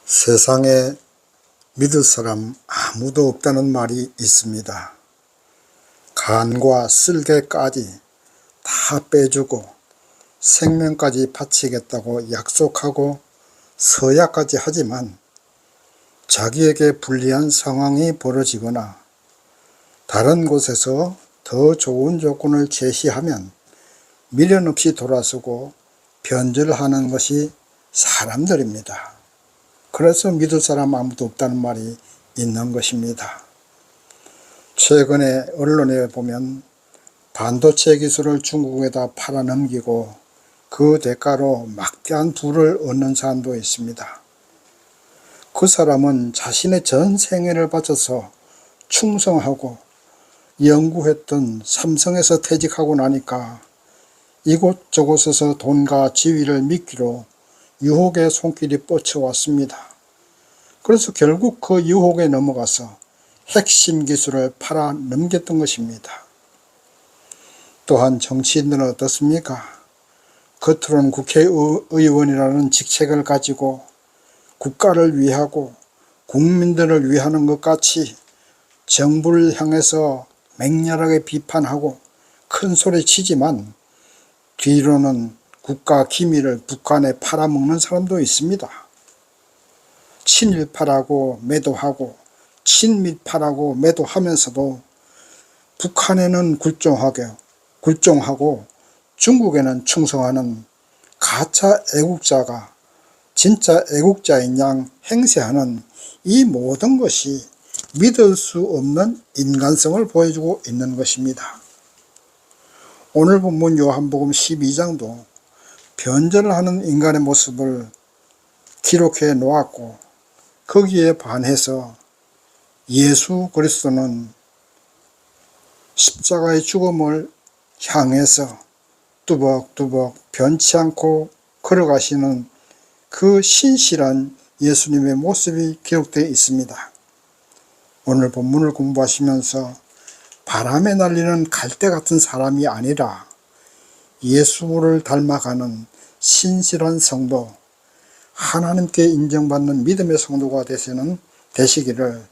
세상에 믿을 사람 아무도 없다는 말이 있습니다. 간과 쓸개까지 다 빼주고 생명까지 바치겠다고 약속하고 서약까지 하지만 자기에게 불리한 상황이 벌어지거나 다른 곳에서 더 좋은 조건을 제시하면 미련 없이 돌아서고 변절하는 것이 사람들입니다. 그래서 믿을 사람 아무도 없다는 말이 있는 것입니다. 최근에 언론에 보면 반도체 기술을 중국에다 팔아넘기고 그 대가로 막대한 부를 얻는 사람도 있습니다. 그 사람은 자신의 전 생애를 바쳐서 충성하고 연구했던 삼성에서 퇴직하고 나니까 이곳저곳에서 돈과 지위를 미끼로 유혹의 손길이 뻗쳐왔습니다. 그래서 결국 그 유혹에 넘어가서 핵심 기술을 팔아 넘겼던 것입니다. 또한 정치인들은 어떻습니까? 겉으로는 국회의원이라는 직책을 가지고 국가를 위하고 국민들을 위하는 것 같이 정부를 향해서 맹렬하게 비판하고 큰 소리 치지만 뒤로는 국가 기밀을 북한에 팔아먹는 사람도 있습니다. 친일파라고 매도하고 친미파라고 매도하면서도 북한에는 굴종하고 중국에는 충성하는 가짜 애국자가 진짜 애국자인 양 행세하는 이 모든 것이 믿을 수 없는 인간성을 보여주고 있는 것입니다. 오늘 본문 요한복음 12장도 변절을 하는 인간의 모습을 기록해 놓았고 거기에 반해서 예수 그리스도는 십자가의 죽음을 향해서 뚜벅뚜벅 변치 않고 걸어가시는 그 신실한 예수님의 모습이 기록되어 있습니다. 오늘 본문을 공부하시면서 바람에 날리는 갈대 같은 사람이 아니라 예수를 닮아가는 신실한 성도, 하나님께 인정받는 믿음의 성도가 되시기를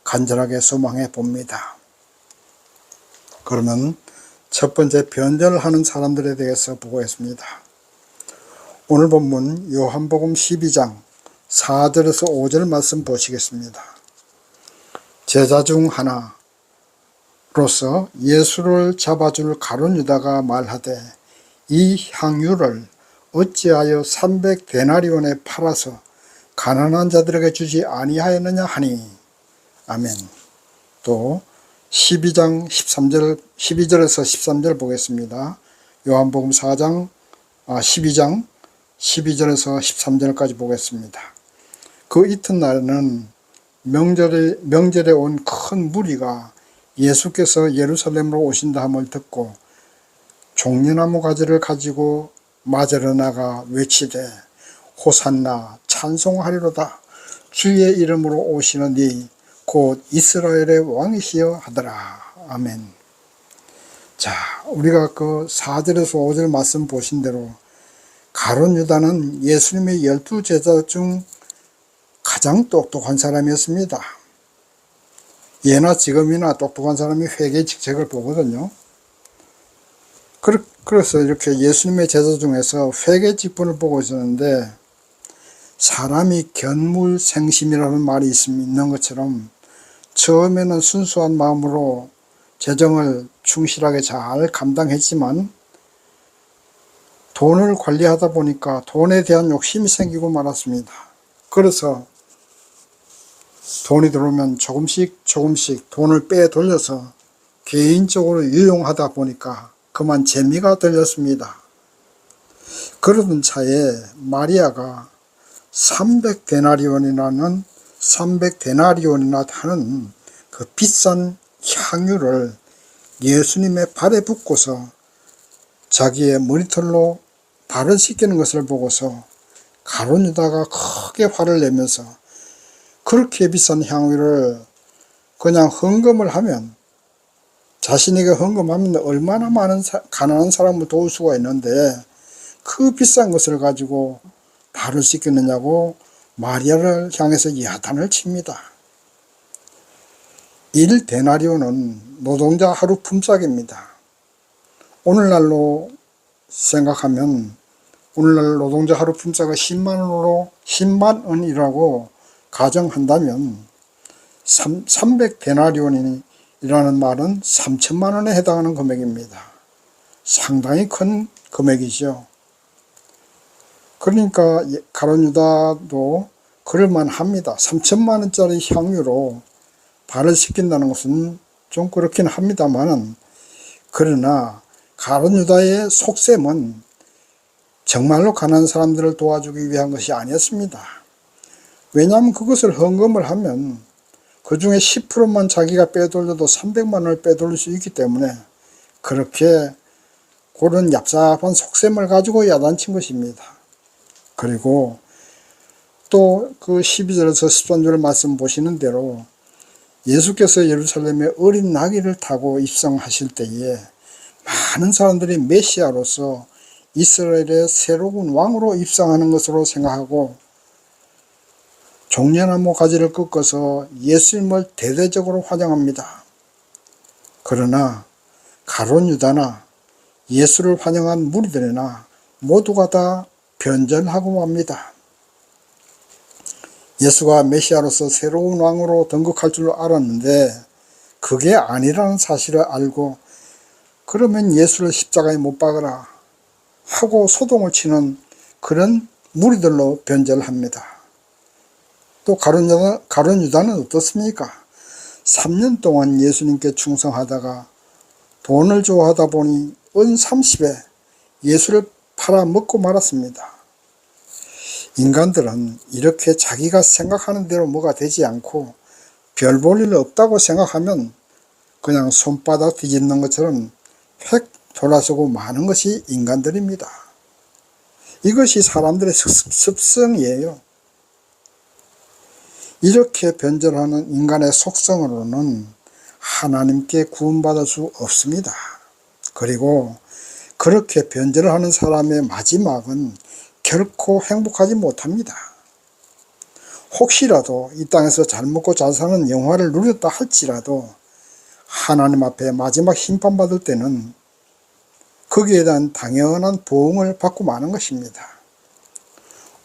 간절하게 소망해 봅니다. 그러면 첫 번째 변절하는 사람들에 대해서 보겠습니다. 오늘 본문 요한복음 12장 4절에서 5절 말씀 보시겠습니다. 제자 중 하나로서 예수를 잡아줄 가룟 유다가 말하되 이 향유를 어찌하여 300데나리온에 팔아서 가난한 자들에게 주지 아니하였느냐 하니. 아멘. 또 12절에서 13절 보겠습니다. 요한복음 12장 12절에서 13절까지 보겠습니다. 그 이튿날에는 명절에 온 큰 무리가 예수께서 예루살렘으로 오신다 함을 듣고 종려나무 가지를 가지고 맞으러 나가 외치되 호산나 찬송하리로다. 주의 이름으로 오시는 이 곧 이스라엘의 왕이시여 하더라. 아멘. 자, 우리가 그 4절에서 5절 말씀 보신 대로 가룟 유다는 예수님의 12제자 중 가장 똑똑한 사람이었습니다. 예나 지금이나 똑똑한 사람이 회계 직책을 보거든요. 그래서 이렇게 예수님의 제자 중에서 회계 직분을 보고 있었는데 사람이 견물생심이라는 말이 있는 것처럼 처음에는 순수한 마음으로 재정을 충실하게 잘 감당했지만 돈을 관리하다 보니까 돈에 대한 욕심이 생기고 말았습니다. 그래서 돈이 들어오면 조금씩 돈을 빼돌려서 개인적으로 유용하다 보니까 그만 재미가 들렸습니다. 그러던 차에 마리아가 300데나리온이나 하는 그 비싼 향유를 예수님의 발에 붓고서 자기의 머리털로 발을 씻기는 것을 보고서 가룟 유다가 크게 화를 내면서 그렇게 비싼 향유를 그냥 헌금을 하면 자신에게 헌금하면 얼마나 많은 가난한 사람을 도울 수가 있는데 그 비싼 것을 가지고 발을 씻겼느냐고 마리아를 향해서 야단을 칩니다. 1데나리온은 노동자 하루 품삯입니다. 오늘날로 생각하면 오늘날 노동자 하루 품삯가 10만 원이라고 가정한다면 300데나리온이라는 말은 3천만 원에 해당하는 금액입니다. 상당히 큰 금액이죠. 그러니까 가룟 유다도 그럴만합니다. 3천만 원짜리 향유로 발을 씻긴다는 것은 좀 그렇긴 합니다만, 그러나 가룟 유다의 속셈은 정말로 가난한 사람들을 도와주기 위한 것이 아니었습니다. 왜냐하면 그것을 헌금을 하면 그 중에 10%만 자기가 빼돌려도 300만 원을 빼돌릴 수 있기 때문에 그렇게 그런 얍삽한 속셈을 가지고 야단친 것입니다. 그리고 또 그 12절에서 13절 말씀 보시는 대로 예수께서 예루살렘에 어린 나귀를 타고 입성하실 때에 많은 사람들이 메시아로서 이스라엘의 새로운 왕으로 입성하는 것으로 생각하고 종려나무 가지를 꺾어서 예수님을 대대적으로 환영합니다. 그러나 가룟 유다나 예수를 환영한 무리들이나 모두가 다 변절하고 맙니다. 예수가 메시아로서 새로운 왕으로 등극할 줄 알았는데 그게 아니라는 사실을 알고 그러면 예수를 십자가에 못 박으라 하고 소동을 치는 그런 무리들로 변절합니다. 또 가룟 유다는 어떻습니까? 3년 동안 예수님께 충성하다가 돈을 좋아하다 보니 은 30에 예수를 팔아먹고 말았습니다. 인간들은 이렇게 자기가 생각하는 대로 뭐가 되지 않고 별 볼 일 없다고 생각하면 그냥 손바닥 뒤집는 것처럼 획 돌아서고 마는 것이 인간들입니다. 이것이 사람들의 습성이에요. 이렇게 변절하는 인간의 속성으로는 하나님께 구원받을 수 없습니다. 그리고 그렇게 변절을 하는 사람의 마지막은 결코 행복하지 못합니다. 혹시라도 이 땅에서 잘 먹고 잘 사는 영화를 누렸다 할지라도 하나님 앞에 마지막 심판받을 때는 거기에 대한 당연한 보응을 받고 마는 것입니다.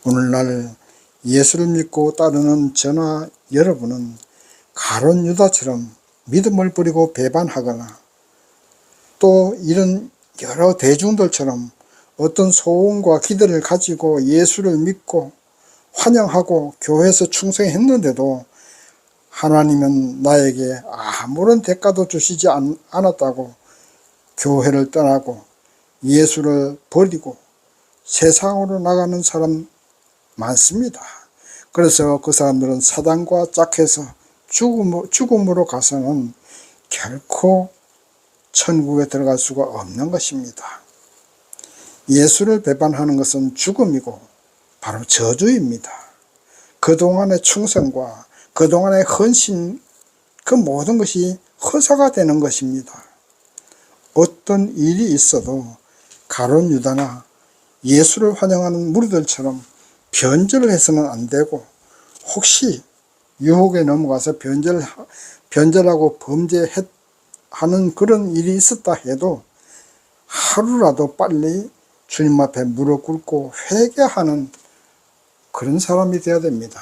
오늘날 예수를 믿고 따르는 저나 여러분은 가룟 유다처럼 믿음을 버리고 배반하거나 또 이런 여러 대중들처럼 어떤 소원과 기대를 가지고 예수를 믿고 환영하고 교회에서 충성했는데도 하나님은 나에게 아무런 대가도 주시지 않았다고 교회를 떠나고 예수를 버리고 세상으로 나가는 사람 많습니다. 그래서 그 사람들은 사단과 짝해서 죽음으로 가서는 결코 천국에 들어갈 수가 없는 것입니다. 예수를 배반하는 것은 죽음이고 바로 저주입니다. 그동안의 충성과 그동안의 헌신, 그 모든 것이 허사가 되는 것입니다. 어떤 일이 있어도 가룟 유다나 예수를 환영하는 무리들처럼 변절을 해서는 안 되고, 혹시 유혹에 넘어가서 변절하고 범죄하는 그런 일이 있었다 해도 하루라도 빨리 주님 앞에 무릎 꿇고 회개하는 그런 사람이 되어야 됩니다.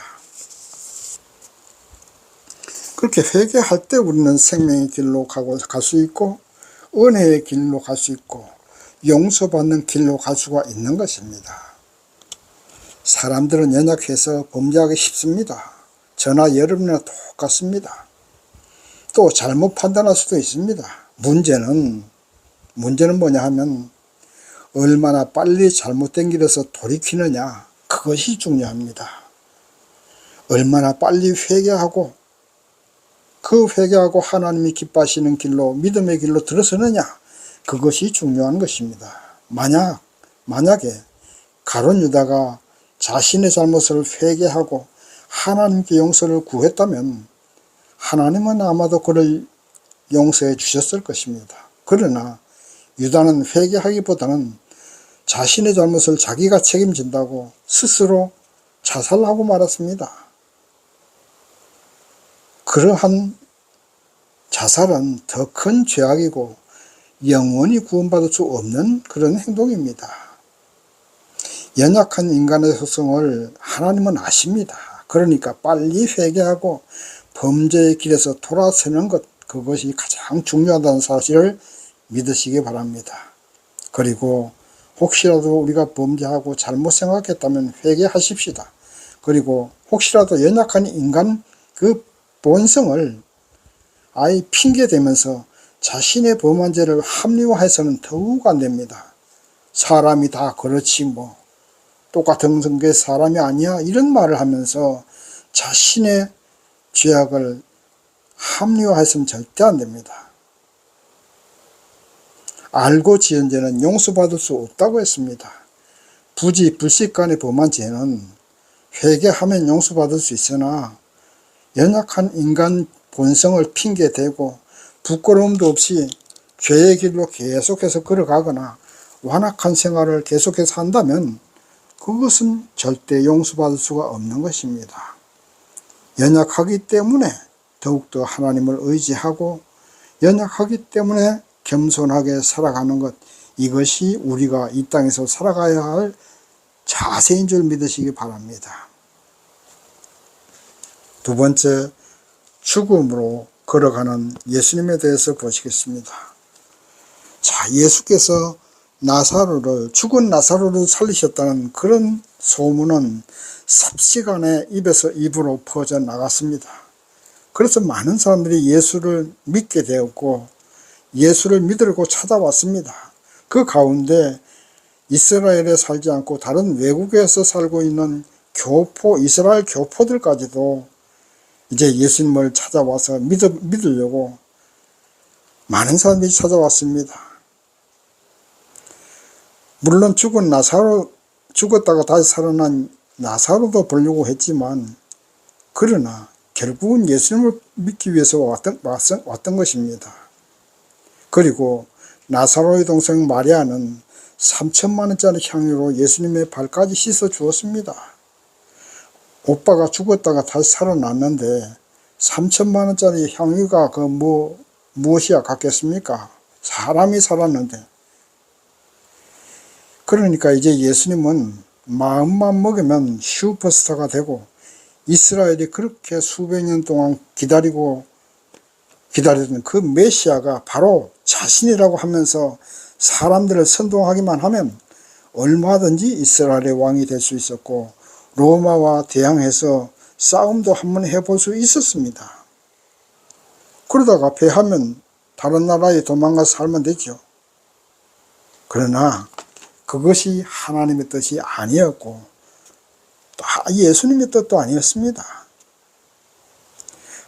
그렇게 회개할 때 우리는 생명의 길로 갈 수 있고 은혜의 길로 갈 수 있고 용서받는 길로 갈 수가 있는 것입니다. 사람들은 연약해서 범죄하기 쉽습니다. 저나 여러분이나 똑같습니다. 또 잘못 판단할 수도 있습니다. 문제는 뭐냐 하면 얼마나 빨리 잘못된 길에서 돌이키느냐, 그것이 중요합니다. 얼마나 빨리 회개하고 그 회개하고 하나님이 기뻐하시는 길로, 믿음의 길로 들어서느냐, 그것이 중요한 것입니다. 만약에 가룟 유다가 자신의 잘못을 회개하고 하나님께 용서를 구했다면 하나님은 아마도 그를 용서해 주셨을 것입니다. 그러나 유다는 회개하기보다는 자신의 잘못을 자기가 책임진다고 스스로 자살하고 말았습니다. 그러한 자살은 더 큰 죄악이고 영원히 구원받을 수 없는 그런 행동입니다. 연약한 인간의 속성을 하나님은 아십니다. 그러니까 빨리 회개하고 범죄의 길에서 돌아서는 것, 그것이 가장 중요하다는 사실을 믿으시기 바랍니다. 그리고 혹시라도 우리가 범죄하고 잘못 생각했다면 회개하십시다. 그리고 혹시라도 연약한 인간 그 본성을 아예 핑계대면서 자신의 범한 죄를 합리화해서는 더욱 안 됩니다. 사람이 다 그렇지 뭐 똑같은 게 사람이 아니야 이런 말을 하면서 자신의 죄악을 합리화해서는 절대 안 됩니다. 알고 지은 죄는 용서받을 수 없다고 했습니다. 부지 불식간에 범한 죄는 회개하면 용서받을 수 있으나 연약한 인간 본성을 핑계대고 부끄러움도 없이 죄의 길로 계속해서 걸어가거나 완악한 생활을 계속해서 한다면 그것은 절대 용서받을 수가 없는 것입니다. 연약하기 때문에 더욱더 하나님을 의지하고 연약하기 때문에 겸손하게 살아가는 것, 이것이 우리가 이 땅에서 살아가야 할 자세인 줄 믿으시기 바랍니다. 두 번째, 죽음으로 걸어가는 예수님에 대해서 보시겠습니다. 자, 예수께서 죽은 나사로를 살리셨다는 그런 소문은 삽시간에 입에서 입으로 퍼져나갔습니다. 그래서 많은 사람들이 예수를 믿게 되었고 예수를 믿으려고 찾아왔습니다. 그 가운데 이스라엘에 살지 않고 다른 외국에서 살고 있는 이스라엘 교포들까지도 이제 예수님을 찾아와서 믿으려고 많은 사람들이 찾아왔습니다. 물론 죽었다가 다시 살아난 나사로도 보려고 했지만 그러나 결국은 예수님을 믿기 위해서 왔던 것입니다. 그리고 나사로의 동생 마리아는 3천만 원짜리 향유로 예수님의 발까지 씻어 주었습니다. 오빠가 죽었다가 다시 살아났는데 3천만 원짜리 향유가 무엇이야 같겠습니까? 사람이 살았는데. 그러니까 이제 예수님은 마음만 먹으면 슈퍼스타가 되고 이스라엘이 그렇게 수백 년 동안 기다리던 그 메시아가 바로 자신이라고 하면서 사람들을 선동하기만 하면 얼마든지 이스라엘의 왕이 될 수 있었고 로마와 대항해서 싸움도 한번 해볼 수 있었습니다. 그러다가 패하면 다른 나라에 도망가서 살면 되죠. 그러나 그것이 하나님의 뜻이 아니었고 예수님의 뜻도 아니었습니다.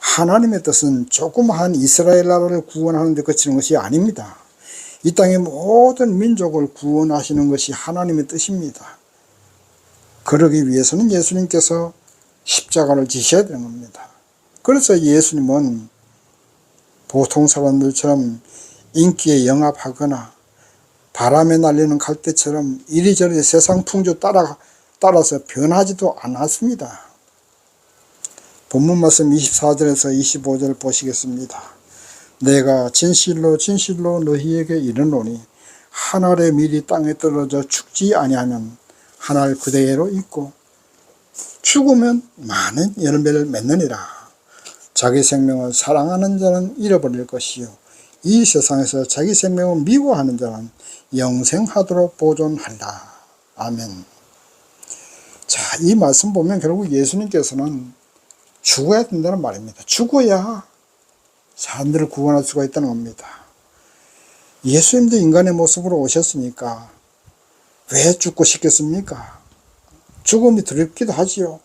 하나님의 뜻은 조그마한 이스라엘 나라를 구원하는 데 그치는 것이 아닙니다. 이 땅의 모든 민족을 구원하시는 것이 하나님의 뜻입니다. 그러기 위해서는 예수님께서 십자가를 지셔야 되는 겁니다. 그래서 예수님은 보통 사람들처럼 인기에 영합하거나 바람에 날리는 갈대처럼 이리저리 세상 풍조 따라서 변하지도 않았습니다. 본문 말씀 24절에서 25절 보시겠습니다. 내가 진실로 진실로 너희에게 이르노니 한 알의 밀이 땅에 떨어져 죽지 아니하면 한 알 그대로 있고 죽으면 많은 열매를 맺느니라. 자기 생명을 사랑하는 자는 잃어버릴 것이요 이 세상에서 자기 생명을 미워하는 자는 영생하도록 보존한다. 아멘. 자, 이 말씀 보면 결국 예수님께서는 죽어야 된다는 말입니다. 죽어야 사람들을 구원할 수가 있다는 겁니다. 예수님도 인간의 모습으로 오셨으니까 왜 죽고 싶겠습니까? 죽음이 두렵기도 하지요.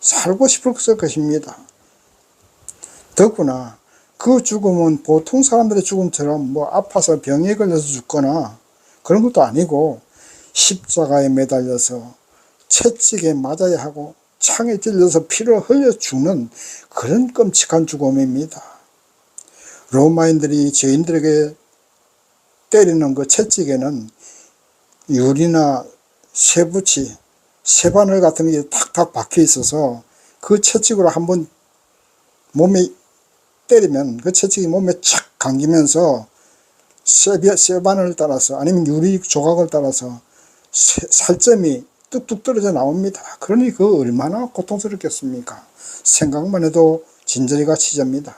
살고 싶을 것입니다. 더구나 그 죽음은 보통 사람들의 죽음처럼 아파서 병에 걸려서 죽거나 그런 것도 아니고 십자가에 매달려서 채찍에 맞아야 하고 창에 찔려서 피를 흘려 죽는 그런 끔찍한 죽음입니다. 로마인들이 죄인들에게 때리는 그 채찍에는 유리나 쇠붙이, 쇠바늘 같은 게 탁 탁탁 박혀 있어서 그 채찍으로 한번 몸에 때리면 그 채찍이 몸에 착 감기면서 쇠바늘 따라서 아니면 유리 조각을 따라서 살점이 뚝뚝 떨어져 나옵니다. 그러니 그 얼마나 고통스럽겠습니까? 생각만 해도 진저리가 치집니다.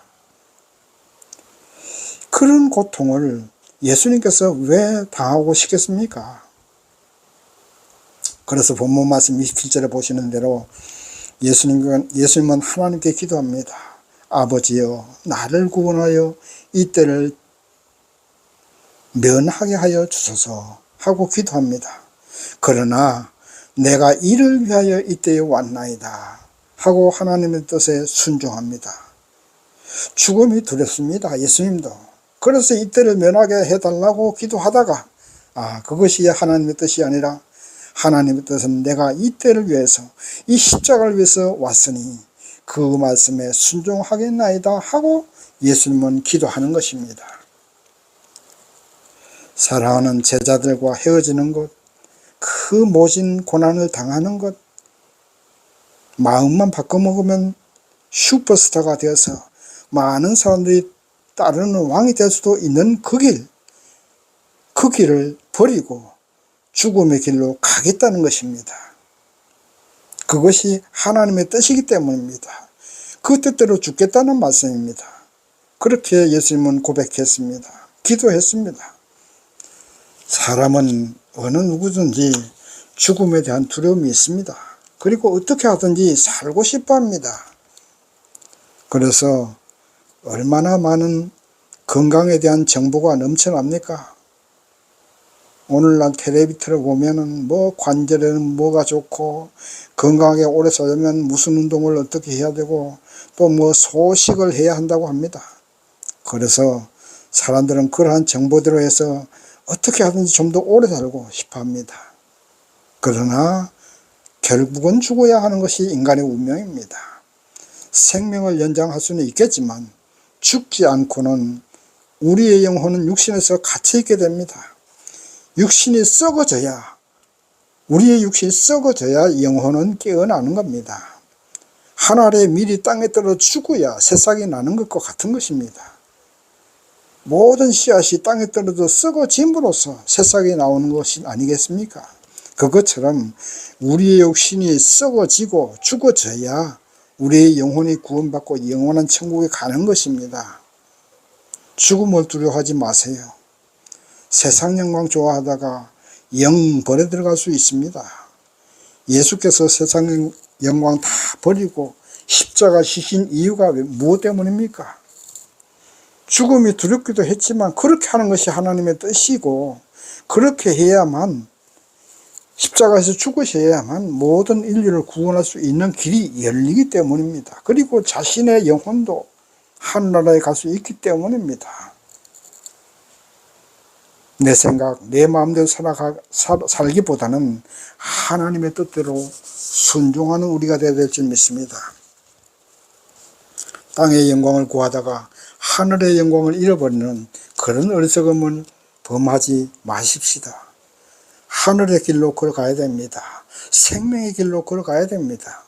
그런 고통을 예수님께서 왜 당하고 싶겠습니까? 그래서 본문 말씀 27절에 보시는 대로 예수님은 하나님께 기도합니다. 아버지여, 나를 구원하여 이때를 면하게 하여 주소서 하고 기도합니다. 그러나 내가 이를 위하여 이때에 왔나이다 하고 하나님의 뜻에 순종합니다. 죽음이 두렵습니다. 예수님도. 그래서 이때를 면하게 해달라고 기도하다가 그것이 하나님의 뜻이 아니라 하나님의 뜻은 내가 이때를 위해서 이 십자가를 위해서 왔으니 그 말씀에 순종하겠나이다 하고 예수님은 기도하는 것입니다. 사랑하는 제자들과 헤어지는 것, 그 모진 고난을 당하는 것, 마음만 바꿔먹으면 슈퍼스타가 되어서 많은 사람들이 따르는 왕이 될 수도 있는 그 길을 버리고 죽음의 길로 가겠다는 것입니다. 그것이 하나님의 뜻이기 때문입니다. 그 뜻대로 죽겠다는 말씀입니다. 그렇게 예수님은 고백했습니다. 기도했습니다. 사람은 어느 누구든지 죽음에 대한 두려움이 있습니다. 그리고 어떻게 하든지 살고 싶어 합니다. 그래서 얼마나 많은 건강에 대한 정보가 넘쳐납니까? 오늘날 텔레비전을 보면은 관절에는 뭐가 좋고 건강하게 오래 살려면 무슨 운동을 어떻게 해야 되고 또 소식을 해야 한다고 합니다. 그래서 사람들은 그러한 정보대로 해서 어떻게 하든지 좀 더 오래 살고 싶어 합니다. 그러나 결국은 죽어야 하는 것이 인간의 운명입니다. 생명을 연장할 수는 있겠지만 죽지 않고는 우리의 영혼은 육신에서 갇혀 있게 됩니다. 육신이 썩어져야, 우리의 육신이 썩어져야 영혼은 깨어나는 겁니다. 한 알의 밀이 땅에 떨어 죽어야 새싹이 나는 것과 같은 것입니다. 모든 씨앗이 땅에 떨어져 썩어짐으로써 새싹이 나오는 것이 아니겠습니까? 그것처럼 우리의 육신이 썩어지고 죽어져야 우리의 영혼이 구원받고 영원한 천국에 가는 것입니다. 죽음을 두려워하지 마세요. 세상 영광 좋아하다가 영벌에 들어갈 수 있습니다. 예수께서 세상 영광 다 버리고 십자가 지신 이유가 무엇 때문입니까? 죽음이 두렵기도 했지만 그렇게 하는 것이 하나님의 뜻이고 그렇게 해야만, 십자가에서 죽으셔야만 모든 인류를 구원할 수 있는 길이 열리기 때문입니다. 그리고 자신의 영혼도 하늘나라에 갈 수 있기 때문입니다. 내 생각, 내 마음대로 살기보다는 하나님의 뜻대로 순종하는 우리가 되어야 될 줄 믿습니다. 땅의 영광을 구하다가 하늘의 영광을 잃어버리는 그런 어리석음을 범하지 마십시다. 하늘의 길로 걸어가야 됩니다. 생명의 길로 걸어가야 됩니다.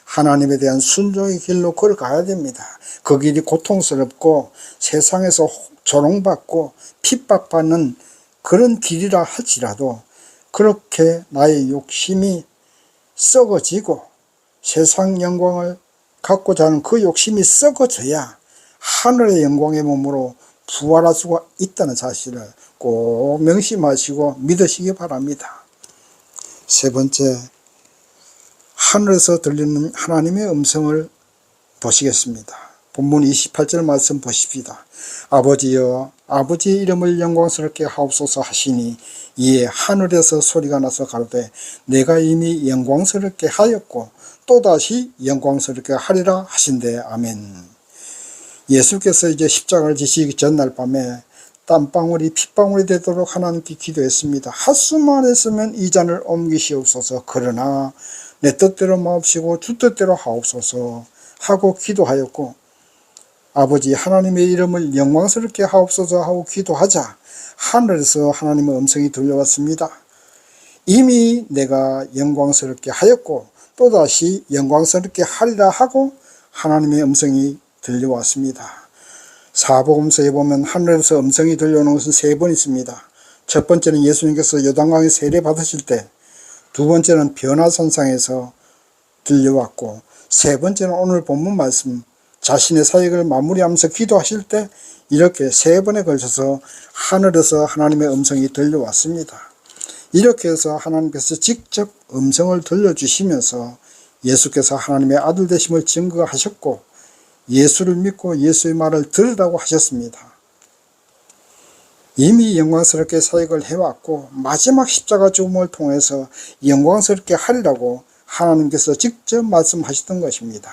하나님에 대한 순종의 길로 걸어가야 됩니다. 그 길이 고통스럽고 세상에서 조롱받고 핍박받는 그런 길이라 할지라도 그렇게 나의 욕심이 썩어지고 세상 영광을 갖고자 하는 그 욕심이 썩어져야 하늘의 영광의 몸으로 부활할 수가 있다는 사실을 꼭 명심하시고 믿으시기 바랍니다. 세 번째, 하늘에서 들리는 하나님의 음성을 보시겠습니다. 본문 28절 말씀 보십시다. 아버지여, 아버지의 이름을 영광스럽게 하옵소서 하시니 이에 하늘에서 소리가 나서 가로되 내가 이미 영광스럽게 하였고 또다시 영광스럽게 하리라 하신대. 아멘. 예수께서 이제 십자가를 지시기 전날 밤에 땀방울이 핏방울이 되도록 하나님께 기도했습니다. 한숨만 했으면 이 잔을 옮기시옵소서. 그러나 내 뜻대로 마옵시고 주 뜻대로 하옵소서 하고 기도하였고, 아버지 하나님의 이름을 영광스럽게 하옵소서 하고 기도하자 하늘에서 하나님의 음성이 들려왔습니다. 이미 내가 영광스럽게 하였고 또다시 영광스럽게 하리라 하고 하나님의 음성이 들려왔습니다. 사복음서에 보면 하늘에서 음성이 들려오는 것은 3번 있습니다. 첫 번째는 예수님께서 요단강에 세례 받으실 때, 두 번째는 변화산상에서 들려왔고, 세 번째는 오늘 본문 말씀 자신의 사역을 마무리하면서 기도하실 때 이렇게 3번에 걸쳐서 하늘에서 하나님의 음성이 들려왔습니다. 이렇게 해서 하나님께서 직접 음성을 들려주시면서 예수께서 하나님의 아들 되심을 증거하셨고 예수를 믿고 예수의 말을 들으라고 하셨습니다. 이미 영광스럽게 사역을 해왔고 마지막 십자가 죽음을 통해서 영광스럽게 하리라고 하나님께서 직접 말씀하셨던 것입니다.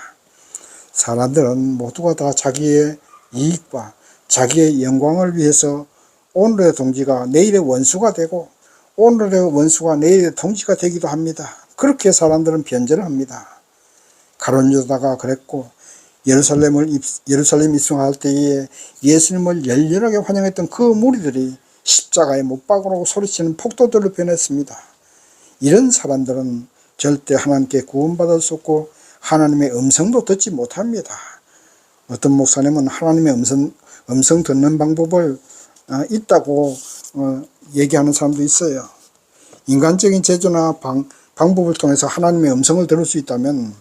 사람들은 모두가 다 자기의 이익과 자기의 영광을 위해서 오늘의 동지가 내일의 원수가 되고 오늘의 원수가 내일의 동지가 되기도 합니다. 그렇게 사람들은 변절을 합니다. 가룟 유다가 그랬고 예루살렘 입성할 때에 예수님을 열렬하게 환영했던 그 무리들이 십자가에 못 박으라고 소리치는 폭도들로 변했습니다. 이런 사람들은 절대 하나님께 구원받을 수 없고 하나님의 음성도 듣지 못합니다. 어떤 목사님은 하나님의 음성 듣는 방법을 있다고 얘기하는 사람도 있어요. 인간적인 제조나 방법을 통해서 하나님의 음성을 들을 수 있다면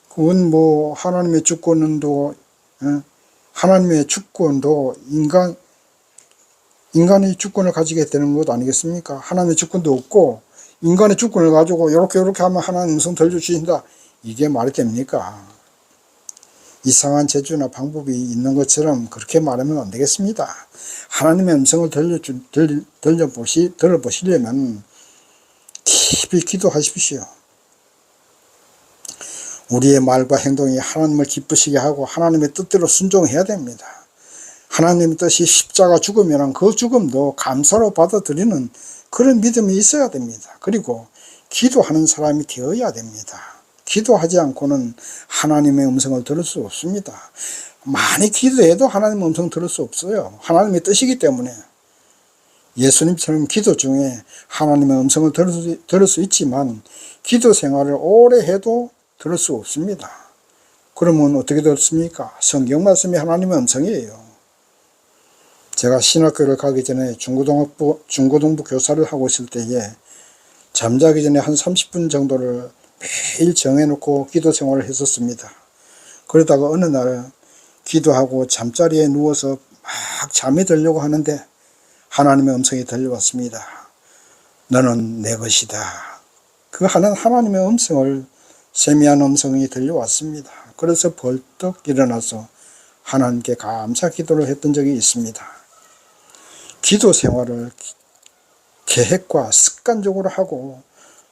그건 뭐 하나님의 주권도 인간의 주권을 가지게 되는 것 아니겠습니까? 하나님의 주권도 없고 인간의 주권을 가지고 이렇게 하면 하나님 음성 들려주신다. 이게 말이 됩니까? 이상한 재주나 방법이 있는 것처럼 그렇게 말하면 안 되겠습니다. 하나님의 음성을 들어보시려면 깊이 기도하십시오. 우리의 말과 행동이 하나님을 기쁘시게 하고 하나님의 뜻대로 순종해야 됩니다. 하나님의 뜻이 십자가 죽음이란 그 죽음도 감사로 받아들이는 그런 믿음이 있어야 됩니다. 그리고 기도하는 사람이 되어야 됩니다. 기도하지 않고는 하나님의 음성을 들을 수 없습니다. 많이 기도해도 하나님의 음성 들을 수 없어요. 하나님의 뜻이기 때문에. 예수님처럼 기도 중에 하나님의 음성을 들을 수 있지만 기도 생활을 오래 해도 들을 수 없습니다. 그러면 어떻게 들었습니까? 성경 말씀이 하나님의 음성이에요. 제가 신학교를 가기 전에 중고등부 교사를 하고 있을 때에 잠자기 전에 한 30분 정도를 매일 정해놓고 기도 생활을 했었습니다. 그러다가 어느 날 기도하고 잠자리에 누워서 막 잠이 들려고 하는데 하나님의 음성이 들려왔습니다. 너는 내 것이다. 그 하나님의 음성을 세미한 음성이 들려왔습니다. 그래서 벌떡 일어나서 하나님께 감사 기도를 했던 적이 있습니다. 기도 생활을 계획과 습관적으로 하고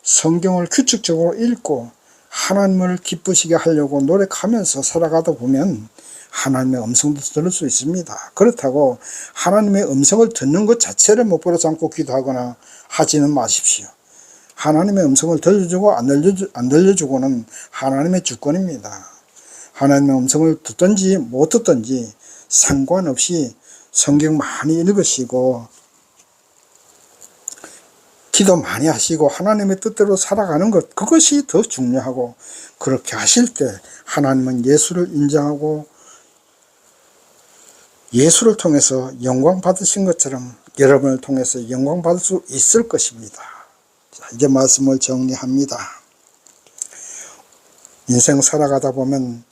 성경을 규칙적으로 읽고 하나님을 기쁘시게 하려고 노력하면서 살아가다 보면 하나님의 음성도 들을 수 있습니다. 그렇다고 하나님의 음성을 듣는 것 자체를 목표로 삼고 기도하거나 하지는 마십시오. 하나님의 음성을 들려주고 안 들려주고는 하나님의 주권입니다. 하나님의 음성을 듣든지 못 듣든지 상관없이 성경 많이 읽으시고 기도 많이 하시고 하나님의 뜻대로 살아가는 것, 그것이 더 중요하고, 그렇게 하실 때 하나님은 예수를 인정하고 예수를 통해서 영광 받으신 것처럼 여러분을 통해서 영광 받을 수 있을 것입니다. 자, 이제 말씀을 정리합니다. 인생 살아가다 보면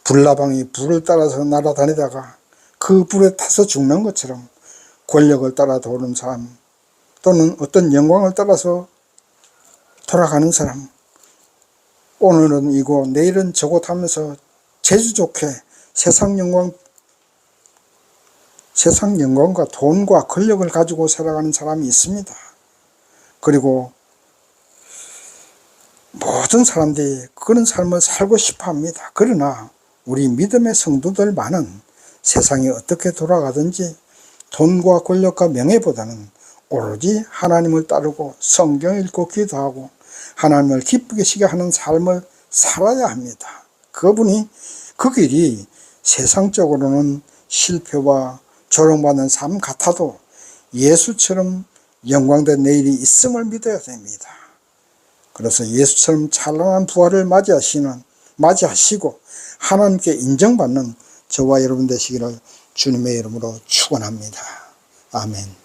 불나방이 불을 따라서 날아다니다가 그 불에 타서 죽는 것처럼 권력을 따라 도는 사람 또는 어떤 영광을 따라서 돌아가는 사람, 오늘은 이곳 내일은 저곳 하면서 재주 좋게 세상 영광과 돈과 권력을 가지고 살아가는 사람이 있습니다. 그리고 모든 사람들이 그런 삶을 살고 싶어 합니다. 그러나 우리 믿음의 성도들만은 세상이 어떻게 돌아가든지 돈과 권력과 명예보다는 오로지 하나님을 따르고 성경 읽고 기도하고 하나님을 기쁘게 시게 하는 삶을 살아야 합니다. 그 길이 세상적으로는 실패와 조롱받는 삶 같아도 예수처럼 영광된 내일이 있음을 믿어야 됩니다. 그래서 예수처럼 찬란한 부활을 맞이하시고 하나님께 인정받는 저와 여러분 되시기를 주님의 이름으로 축원합니다. 아멘.